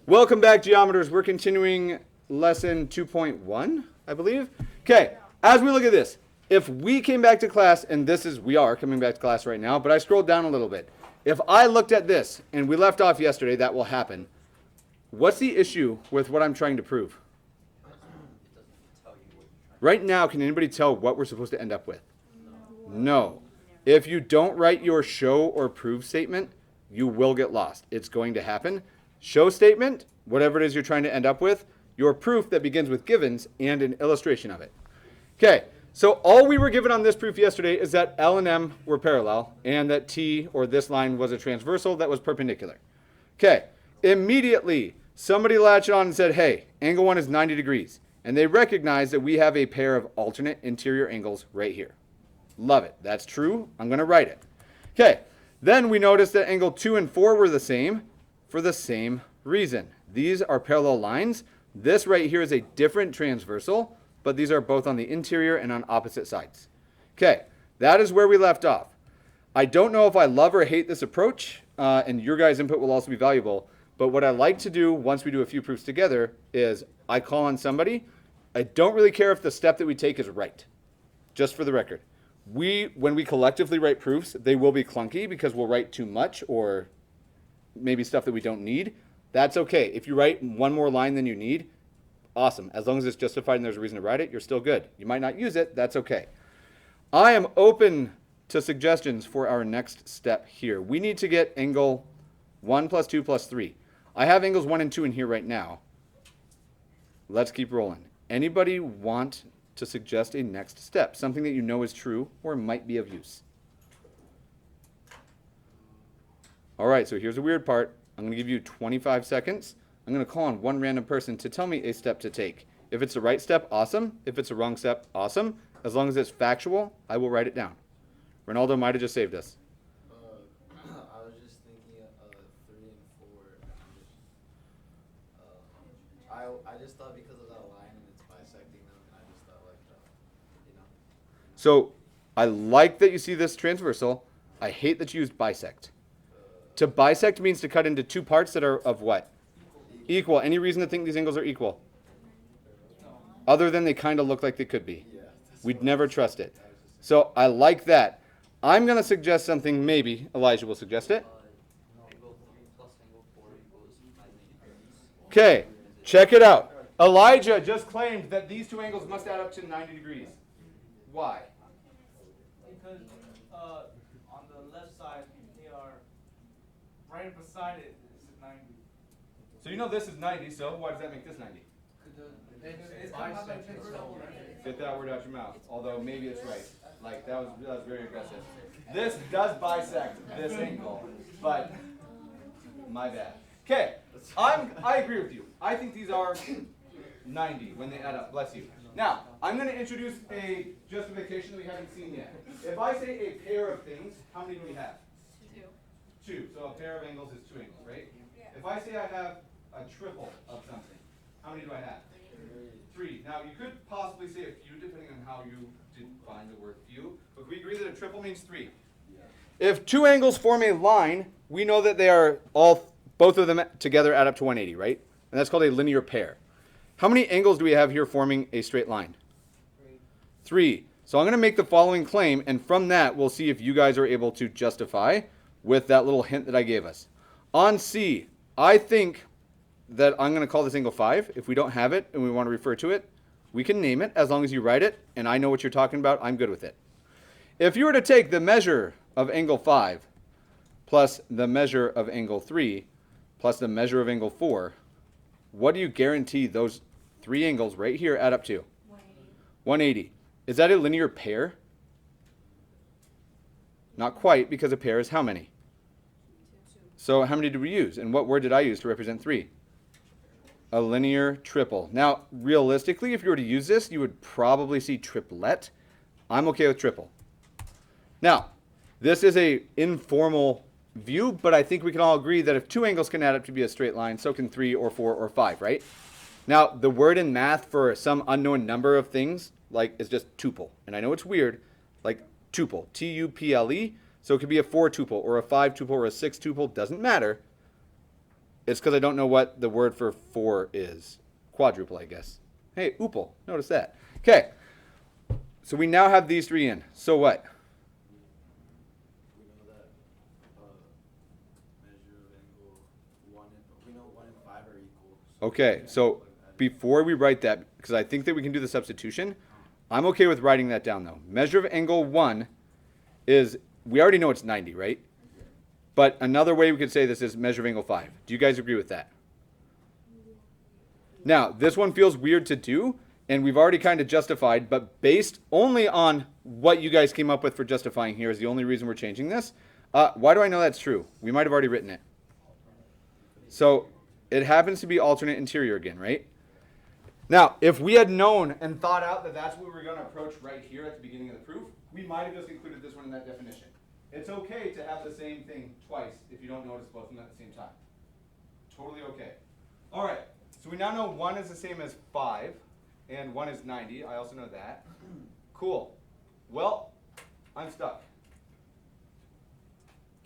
Welcome back, geometers. We're continuing lesson 2.1, I believe. Okay, as we look at this, if we came back to class, and we are coming back to class right now, but I scrolled down a little bit. If I looked at this, and we left off yesterday, that will happen. What's the issue with what I'm trying to prove? Right now, can anybody tell what we're supposed to end up with? No. If you don't write your show or prove statement, you will get lost. It's going to happen. Show statement, whatever it is you're trying to end up with, your proof that begins with givens and an illustration of it. Okay, so all we were given on this proof yesterday is that L and M were parallel and that T, or this line, was a transversal that was perpendicular. Okay, immediately somebody latched on and said, hey, angle 1 is 90 degrees. And they recognize that we have a pair of alternate interior angles right here. Love it. That's true. I'm going to write it. Okay, then we noticed that angle 2 and 4 were the same for the same reason. These are parallel lines. This right here is a different transversal, but these are both on the interior and on opposite sides. Okay, that is where we left off. I don't know if I love or hate this approach, and your guys' input will also be valuable, but what I like to do once we do a few proofs together is I call on somebody. I don't really care if the step that we take is right, just for the record. When we collectively write proofs, they will be clunky because we'll write too much or maybe stuff that we don't need. That's okay. If you write one more line than you need, awesome. As long as it's justified and there's a reason to write it, you're still good. You might not use it. That's okay. I am open to suggestions for our next step here. We need to get angle 1 plus 2 plus 3. I have angles 1 and 2 in here right now. Let's keep rolling. Anybody want to suggest a next step? Something that you know is true or might be of use? All right, so here's the weird part. I'm going to give you 25 seconds. I'm going to call on one random person to tell me a step to take. If it's the right step, awesome. If it's a wrong step, awesome. As long as it's factual, I will write it down. Ronaldo might have just saved us. I was just thinking of 3 and 4. I just thought because of that line and it's bisecting them, and I just thought So I like that you see this transversal. I hate that you used bisect. To bisect means to cut into two parts that are of what? Equal. Any reason to think these angles are equal? Other than they kind of look like they could be. We'd never trust it. So I like that. I'm going to suggest something, maybe Elijah will suggest it. Okay, check it out. Elijah just claimed that these two angles must add up to 90 degrees. Why? Because on the left side, they are right beside it. This is 90. So you know this is 90, so why does that make this 90? It's bisected. Get that word out your mouth, although maybe it's right. Like, that was very aggressive. This does bisect this angle, but my bad. Okay, I agree with you. I think these are 90 when they add up. Bless you. Now, I'm going to introduce a justification that we haven't seen yet. If I say a pair of things, how many do we have? 2. So a pair of angles is 2 angles, right? Yeah. If I say I have a triple of something, how many do I have? 3. Now, you could possibly say a few depending on how you define the word few, but we agree that a triple means 3. Yeah. If 2 angles form a line, we know that they are both of them together add up to 180, right? And that's called a linear pair. How many angles do we have here forming a straight line? 3. So I'm going to make the following claim, and from that, we'll see if you guys are able to justify with that little hint that I gave us. On C, I think that I'm going to call this angle 5. If we don't have it and we want to refer to it, we can name it as long as you write it, and I know what you're talking about. I'm good with it. If you were to take the measure of angle 5 plus the measure of angle 3 plus the measure of angle 4, what do you guarantee those 3 angles right here add up to? 180. 180. Is that a linear pair? Not quite, because a pair is how many? 2. So how many did we use? And what word did I use to represent 3? A linear triple. Now, realistically, if you were to use this, you would probably see triplet. I'm okay with triple. Now, this is a informal view, but I think we can all agree that if 2 angles can add up to be a straight line, so can 3 or 4 or 5, right? Now, the word in math for some unknown number of things, like, is just tuple. And I know it's weird, like tuple, T-U-P-L-E. So it could be a 4 tuple or a 5 tuple or a 6 tuple, doesn't matter. It's because I don't know what the word for 4 is. Quadruple, I guess. Hey, oople. Notice that. Okay. So we now have these 3 in. So what? We know that measure of angle 1 and we know 1 and 5 are equal. Okay, so before we write that, because I think that we can do the substitution, I'm okay with writing that down though. Measure of angle 1 is, we already know it's 90, right? But another way we could say this is measure of angle 5. Do you guys agree with that? Now, this one feels weird to do, and we've already kind of justified, but based only on what you guys came up with for justifying here is the only reason we're changing this. Why do I know that's true? We might have already written it. So it happens to be alternate interior again, right? Now, if we had known and thought out that that's what we were going to approach right here at the beginning of the proof, we might have just included this one in that definition. It's okay to have the same thing twice if you don't notice both of them at the same time. Totally okay. All right, so we now know 1 is the same as 5, and 1 is 90. I also know that. Cool. Well, I'm stuck.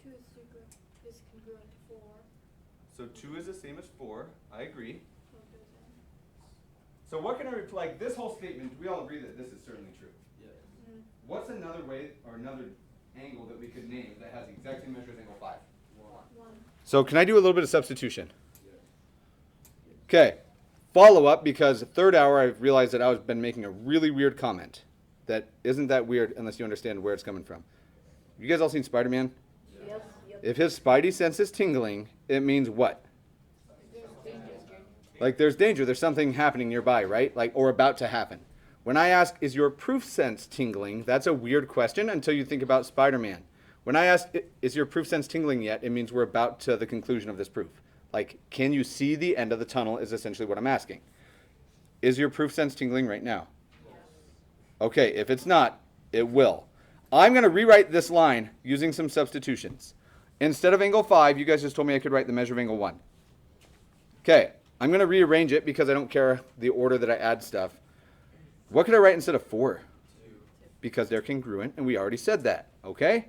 2 is congruent to 4. So 2 is the same as 4. I agree. What goes in? So what can I like this whole statement? We all agree that this is certainly true. Yes. What's another way or another angle that we could name that has the exact same measure as angle 5? 1. So can I do a little bit of substitution? Okay. Follow up, because third hour I realized that I've been making a really weird comment that isn't that weird unless you understand where it's coming from. You guys all seen Spider-Man? Yep. If his spidey sense is tingling, it means what? Like there's danger, there's something happening nearby, right? Like, or about to happen. When I ask, is your proof sense tingling? That's a weird question until you think about Spider-Man. When I ask, is your proof sense tingling yet? It means we're about to the conclusion of this proof. Like, can you see the end of the tunnel is essentially what I'm asking. Is your proof sense tingling right now? Okay, if it's not, it will. I'm going to rewrite this line using some substitutions. Instead of angle 5, you guys just told me I could write the measure of angle 1. Okay, I'm going to rearrange it because I don't care the order that I add stuff. What could I write instead of 4? Because they're congruent, and we already said that, okay?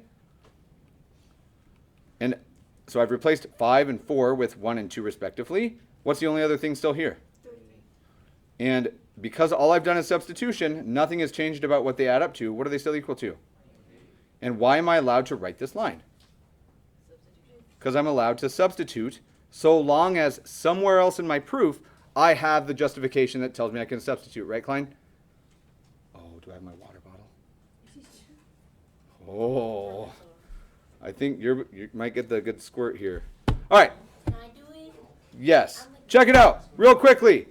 And so I've replaced 5 and 4 with 1 and 2 respectively. What's the only other thing still here? 3. And because all I've done is substitution, nothing has changed about what they add up to. What are they still equal to? And why am I allowed to write this line? Because I'm allowed to substitute so long as somewhere else in my proof I have the justification that tells me I can substitute. Right, Klein? Oh, do I have my water bottle? Oh, I think you might get the good squirt here. All right. Can I do it? Yes. Check it out real quickly.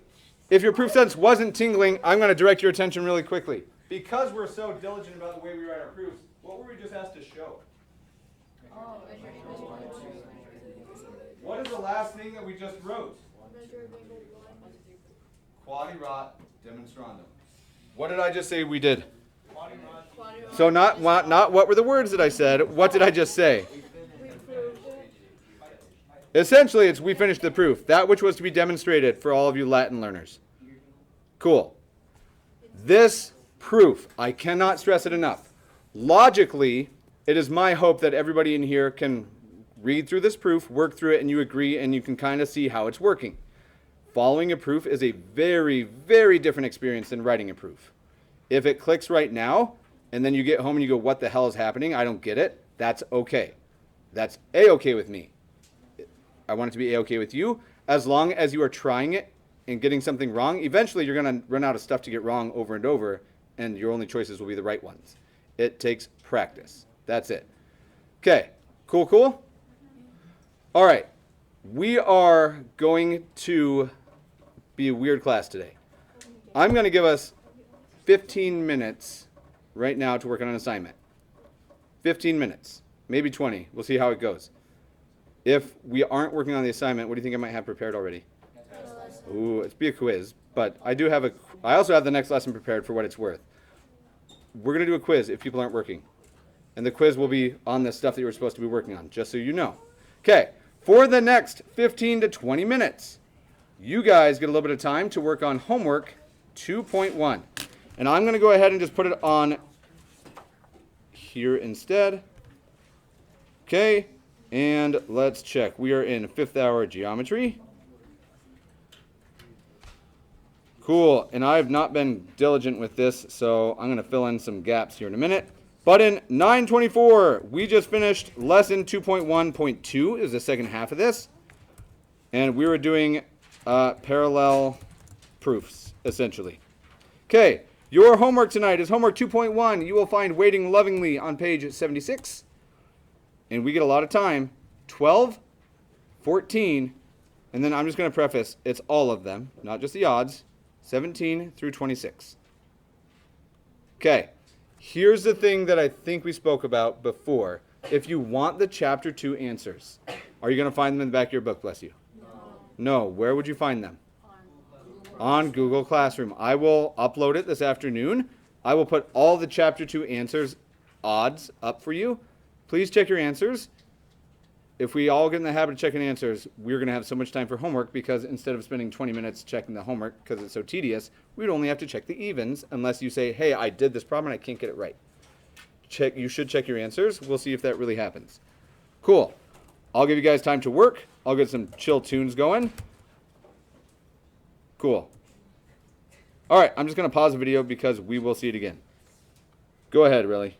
If your proof sense wasn't tingling, I'm going to direct your attention really quickly. Because we're so diligent about the way we write our proofs, what were we just asked to show? Oh, What is the last thing that we just wrote? measure of angle 1. Quadirat demonstrandum. What did I just say we did? Quadrilateral. So not what were the words that I said. What did I just say? We proved it. Essentially, it's we finished the proof. That which was to be demonstrated for all of you Latin learners. Cool. This proof, I cannot stress it enough. Logically, it is my hope that everybody in here can read through this proof, work through it, and you agree, and you can kind of see how it's working. Following a proof is a very, very different experience than writing a proof. If it clicks right now, and then you get home and you go, what the hell is happening? I don't get it. That's okay. That's A-okay with me. I want it to be A-okay with you. As long as you are trying it and getting something wrong, eventually you're going to run out of stuff to get wrong over and over, and your only choices will be the right ones. It takes practice. That's it. Okay. Cool, cool? All right. We are going to be a weird class today. I'm going to give us 15 minutes right now to work on an assignment. 15 minutes, maybe 20. We'll see how it goes. If we aren't working on the assignment, what do you think I might have prepared already? Ooh, it's be a quiz, but I also have the next lesson prepared for what it's worth. We're going to do a quiz if people aren't working. And the quiz will be on the stuff that you were supposed to be working on, just so you know. Okay, for the next 15 to 20 minutes, you guys get a little bit of time to work on homework 2.1. And I'm going to go ahead and just put it on here instead. Okay, And let's check. We are in 5th hour geometry. Cool. And I have not been diligent with this, so I'm going to fill in some gaps here in a minute. Button 924. We just finished lesson 2.1.2 is the second half of this. And we were doing parallel proofs, essentially. Okay. Your homework tonight is homework 2.1. You will find Waiting Lovingly on page 76. And we get a lot of time. 12, 14, and then I'm just going to preface, it's all of them, not just the odds. 17 through 26. Okay, here's the thing that I think we spoke about before. If you want the chapter 2 answers, are you going to find them in the back of your book, bless you? No. Where would you find them? On Google Classroom. I will upload it this afternoon. I will put all the chapter 2 answers, odds, up for you. Please check your answers. If we all get in the habit of checking answers, we're going to have so much time for homework because instead of spending 20 minutes checking the homework because it's so tedious, we'd only have to check the evens unless you say, hey, I did this problem and I can't get it right. You should check your answers. We'll see if that really happens. Cool. I'll give you guys time to work. I'll get some chill tunes going. Cool. All right, I'm just going to pause the video because we will see it again. Go ahead, really.